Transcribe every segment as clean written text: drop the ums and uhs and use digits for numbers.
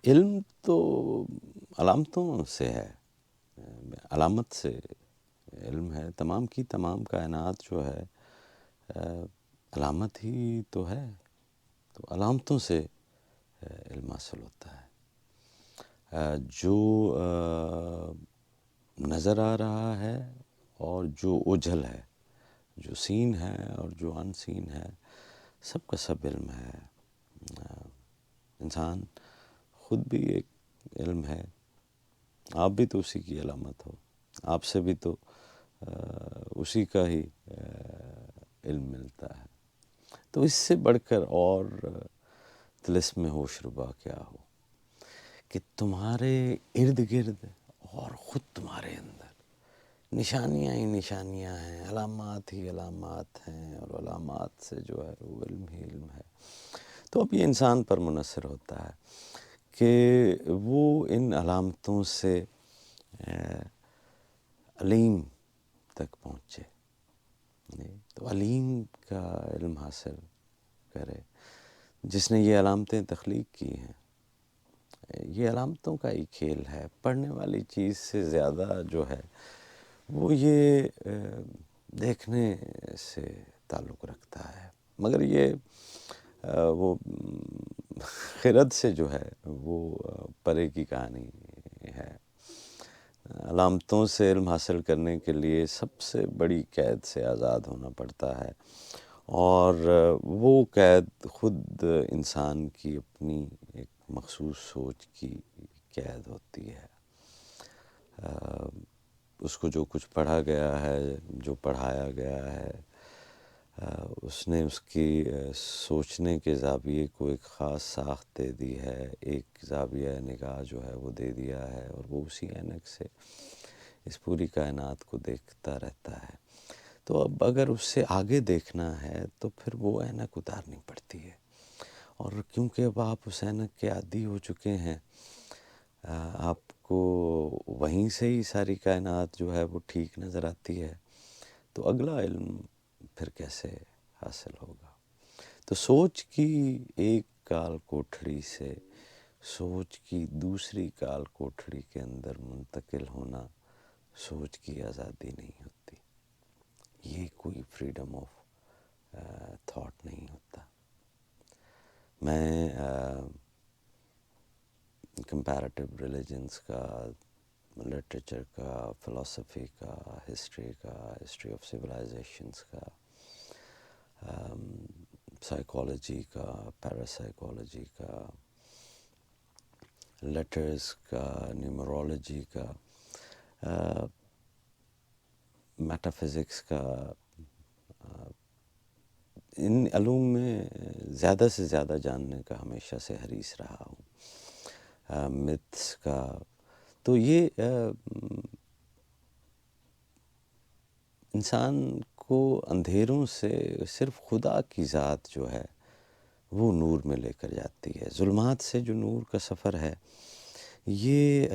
علم تو علامتوں سے ہے، علامت سے علم ہے، تمام کی تمام کائنات جو ہے علامت ہی تو ہے، تو علامتوں سے علم حاصل ہوتا ہے۔ جو نظر آ رہا ہے اور جو اوجھل ہے، جو سین ہے اور جو ان سین ہے، سب کا سب علم ہے۔ انسان خود بھی ایک علم ہے، آپ بھی تو اسی کی علامت ہو، آپ سے بھی تو اسی کا ہی علم ملتا ہے۔ تو اس سے بڑھ کر اور طلسم ہوش ربا کیا ہو کہ تمہارے ارد گرد اور خود تمہارے اندر نشانیاں ہی نشانیاں ہیں، علامات ہی علامات ہیں، اور علامات سے جو ہے وہ علم ہی علم ہے۔ تو اب یہ انسان پر منحصر ہوتا ہے کہ وہ ان علامتوں سے علیم تک پہنچے، تو علیم کا علم حاصل کرے، جس نے یہ علامتیں تخلیق کی ہیں۔ یہ علامتوں کا ہی کھیل ہے، پڑھنے والی چیز سے زیادہ جو ہے وہ یہ دیکھنے سے تعلق رکھتا ہے، مگر یہ وہ خرد سے جو ہے وہ پرے کی کہانی ہے۔ علامتوں سے علم حاصل کرنے کے لیے سب سے بڑی قید سے آزاد ہونا پڑتا ہے، اور وہ قید خود انسان کی اپنی ایک مخصوص سوچ کی قید ہوتی ہے۔ اس کو جو کچھ پڑھا گیا ہے، جو پڑھایا گیا ہے، اس نے اس کی سوچنے کے زاویے کو ایک خاص ساخت دے دی ہے، ایک زاویہ نگاہ جو ہے وہ دے دیا ہے، اور وہ اسی عینک سے اس پوری کائنات کو دیکھتا رہتا ہے۔ تو اب اگر اس سے آگے دیکھنا ہے تو پھر وہ عینک اتارنی پڑتی ہے، اور کیونکہ اب آپ اس عینک کے عادی ہو چکے ہیں، آپ کو وہیں سے ہی ساری کائنات جو ہے وہ ٹھیک نظر آتی ہے، تو اگلا علم پھر کیسے حاصل ہوگا؟ تو سوچ کی ایک کال کوٹھڑی سے سوچ کی دوسری کال کوٹھڑی کے اندر منتقل ہونا سوچ کی آزادی نہیں ہوتی، یہ کوئی فریڈم آف تھاٹ نہیں ہوتا۔ میں کمپیریٹیو ریلیجنس کا، لٹریچر کا، فلسفی کا، ہسٹری آف سویلائزیشنس کا، سائیکالوجی کا، پیراسائیکالوجی کا، لیٹرز کا، نیومرولوجی کا، میٹا فزکس کا، ان علوم میں زیادہ سے زیادہ جاننے کا ہمیشہ سے حریص رہا ہوں، متھس کا۔ تو یہ انسان کو اندھیروں سے صرف خدا کی ذات جو ہے وہ نور میں لے کر جاتی ہے۔ ظلمات سے جو نور کا سفر ہے، یہ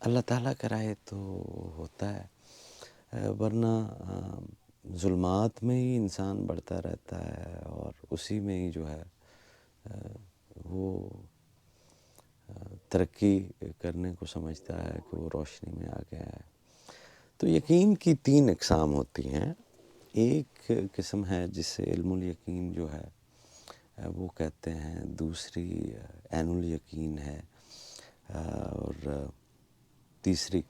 اللہ تعالیٰ کرائے تو ہوتا ہے، ورنہ ظلمات میں ہی انسان بڑھتا رہتا ہے، اور اسی میں ہی جو ہے وہ ترقی کرنے کو سمجھتا ہے کہ وہ روشنی میں آ گیا ہے۔ تو یقین کی 3 اقسام ہوتی ہیں۔ ایک قسم ہے جسے علم الیقین جو ہے وہ کہتے ہیں، دوسری عین الیقین ہے، اور تیسری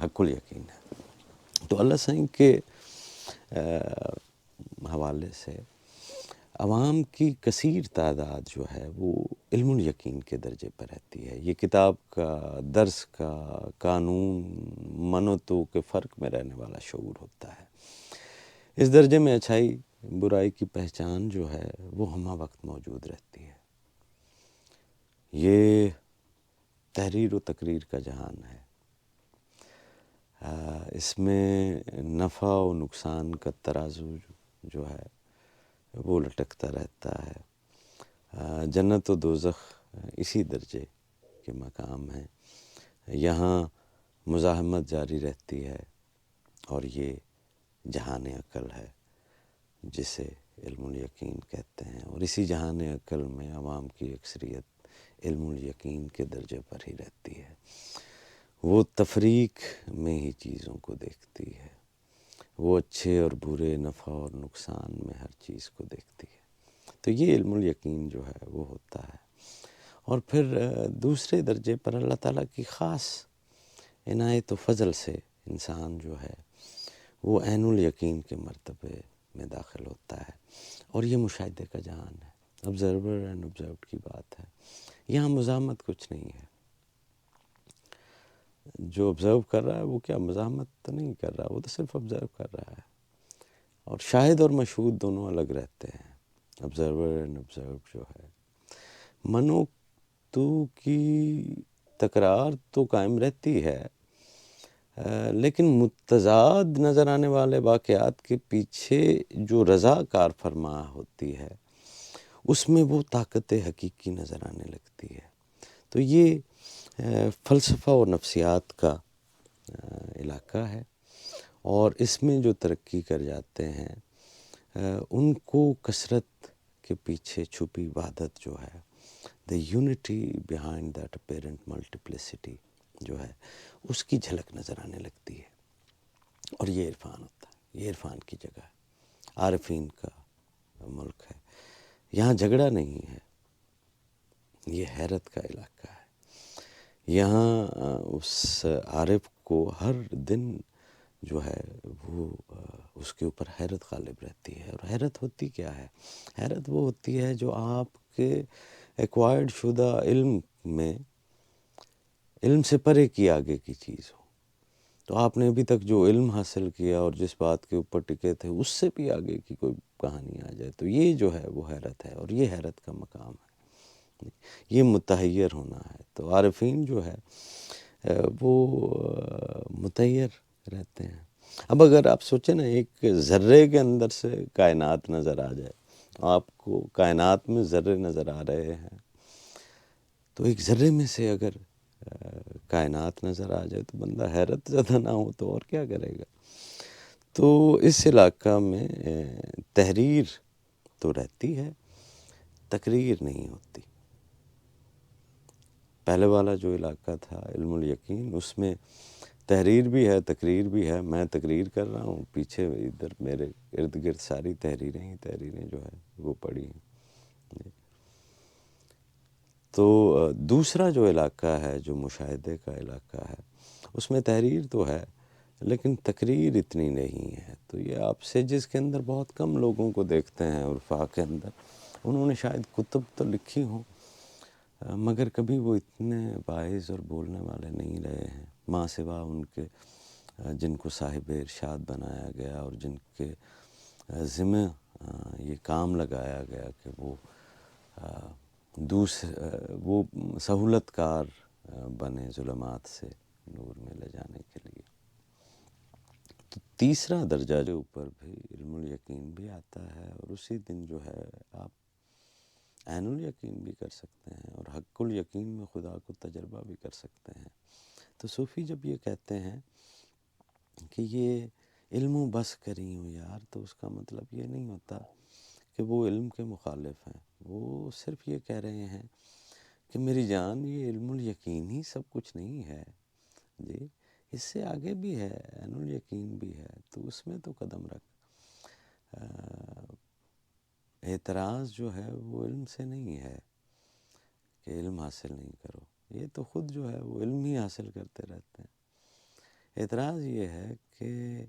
حق الیقین ہے۔ تو اللہ سائیں کے حوالے سے عوام کی کثیر تعداد جو ہے وہ علم الیقین کے درجے پر رہتی ہے۔ یہ کتاب کا، درس کا، قانون، من و تو کے فرق میں رہنے والا شعور ہوتا ہے۔ اس درجے میں اچھائی برائی کی پہچان جو ہے وہ ہمہ وقت موجود رہتی ہے۔ یہ تحریر و تقریر کا جہان ہے، اس میں نفع و نقصان کا ترازو جو ہے وہ لٹکتا رہتا ہے۔ جنت و دوزخ اسی درجے کے مقام ہیں، یہاں مزاحمت جاری رہتی ہے، اور یہ جہان عقل ہے جسے علم الیقین کہتے ہیں، اور اسی جہان عقل میں عوام کی اکثریت علم الیقین کے درجے پر ہی رہتی ہے، وہ تفریق میں ہی چیزوں کو دیکھتی ہے، وہ اچھے اور برے، نفع اور نقصان میں ہر چیز کو دیکھتی ہے۔ تو یہ علم الیقین جو ہے وہ ہوتا ہے۔ اور پھر دوسرے درجے پر اللہ تعالیٰ کی خاص عنایت و فضل سے انسان جو ہے وہ عین الیقین کے مرتبے میں داخل ہوتا ہے، اور یہ مشاہدے کا جہان ہے، آبزرور اینڈ آبزروڈ کی بات ہے۔ یہاں مزاحمت کچھ نہیں ہے، جو آبزرو کر رہا ہے وہ کیا مزاحمت تو نہیں کر رہا، وہ تو صرف آبزرو کر رہا ہے۔ اور شاہد اور مشہود دونوں الگ رہتے ہیں، آبزرور اینڈ آبزروڈ جو ہے۔ من و تو کی تکرار تو قائم رہتی ہے، لیکن متضاد نظر آنے والے واقعات کے پیچھے جو رضا کار فرما ہوتی ہے اس میں وہ طاقت حقیقی نظر آنے لگتی ہے۔ تو یہ فلسفہ و نفسیات کا علاقہ ہے، اور اس میں جو ترقی کر جاتے ہیں ان کو کثرت کے پیچھے چھپی وحدت جو ہے، the unity behind that apparent multiplicity جو ہے، اس کی جھلک نظر آنے لگتی ہے، اور یہ عرفان ہوتا ہے، یہ عرفان کی جگہ ہے، عارفین کا ملک ہے۔ یہاں جھگڑا نہیں ہے، یہ حیرت کا علاقہ ہے۔ یہاں اس عارف کو ہر دن جو ہے وہ اس کے اوپر حیرت غالب رہتی ہے، اور حیرت ہوتی کیا ہے؟ حیرت وہ ہوتی ہے جو آپ کے ایکوائرڈ شدہ علم میں علم سے پرے کی آگے کی چیز ہو۔ تو آپ نے ابھی تک جو علم حاصل کیا اور جس بات کے اوپر ٹکے تھے اس سے بھی آگے کی کوئی کہانی آ جائے، تو یہ جو ہے وہ حیرت ہے، اور یہ حیرت کا مقام ہے، یہ متحیر ہونا ہے۔ تو عارفین جو ہے وہ متحیر رہتے ہیں۔ اب اگر آپ سوچیں نا، ایک ذرے کے اندر سے کائنات نظر آ جائے، آپ کو کائنات میں ذرے نظر آ رہے ہیں، تو ایک ذرے میں سے اگر کائنات نظر آ جائے تو بندہ حیرت زدہ نہ ہو تو اور کیا کرے گا؟ تو اس علاقہ میں تحریر تو رہتی ہے، تقریر نہیں ہوتی۔ پہلے والا جو علاقہ تھا علم الیقین، اس میں تحریر بھی ہے، تقریر بھی ہے، میں تقریر کر رہا ہوں، پیچھے ادھر میرے ارد گرد ساری تحریریں جو ہے وہ پڑھی ہیں۔ تو دوسرا جو علاقہ ہے، جو مشاہدے کا علاقہ ہے، اس میں تحریر تو ہے لیکن تقریر اتنی نہیں ہے۔ تو یہ آپ سیجز کے اندر بہت کم لوگوں کو دیکھتے ہیں، عرفاء کے اندر انہوں نے شاید کتب تو لکھی ہوں، مگر کبھی وہ اتنے واعظ اور بولنے والے نہیں رہے ہیں، ماں سوا ان کے جن کو صاحب ارشاد بنایا گیا اور جن کے ذمہ یہ کام لگایا گیا کہ وہ سہولت کار بنے ظلمات سے نور میں لے جانے کے لیے۔ تو تیسرا درجہ جو اوپر بھی علم الیقین بھی آتا ہے، اور اسی دن جو ہے آپ عین الیقین بھی کر سکتے ہیں، اور حق الیقین میں خدا کو تجربہ بھی کر سکتے ہیں۔ تو صوفی جب یہ کہتے ہیں کہ یہ علم و بس کری ہوں یار، تو اس کا مطلب یہ نہیں ہوتا کہ وہ علم کے مخالف ہیں، وہ صرف یہ کہہ رہے ہیں کہ میری جان، یہ علم الیقین ہی سب کچھ نہیں ہے جی، اس سے آگے بھی ہے، عین الیقین بھی ہے، تو اس میں تو قدم رکھ۔ اعتراض جو ہے وہ علم سے نہیں ہے کہ علم حاصل نہیں کرو، یہ تو خود جو ہے وہ علم ہی حاصل کرتے رہتے ہیں۔ اعتراض یہ ہے کہ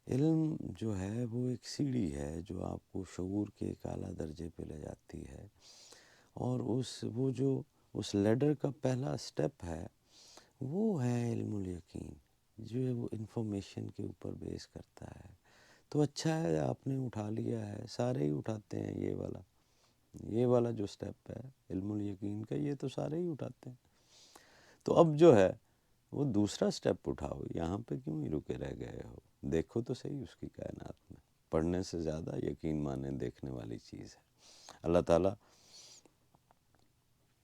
علم جو ہے وہ ایک سیڑھی ہے جو آپ کو شعور کے ایک اعلیٰ درجے پہ لے جاتی ہے، اور وہ جو اس لیڈر کا پہلا سٹیپ ہے وہ ہے علم الیقین، جو وہ انفارمیشن کے اوپر بیس کرتا ہے۔ تو اچھا ہے آپ نے اٹھا لیا ہے، سارے ہی اٹھاتے ہیں یہ والا جو سٹیپ ہے علم الیقین کا، یہ تو سارے ہی اٹھاتے ہیں۔ تو اب جو ہے وہ دوسرا سٹیپ اٹھاؤ، یہاں پہ کیوں ہی رکے رہ گئے ہو؟ دیکھو تو صحیح اس کی کائنات میں، پڑھنے سے زیادہ یقین مانے دیکھنے والی چیز ہے۔ اللہ تعالیٰ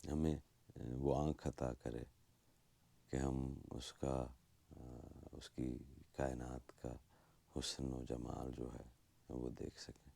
ہمیں وہ آنکھ عطا کرے کہ ہم اس کی کائنات کا حسن و جمال جو ہے وہ دیکھ سکیں۔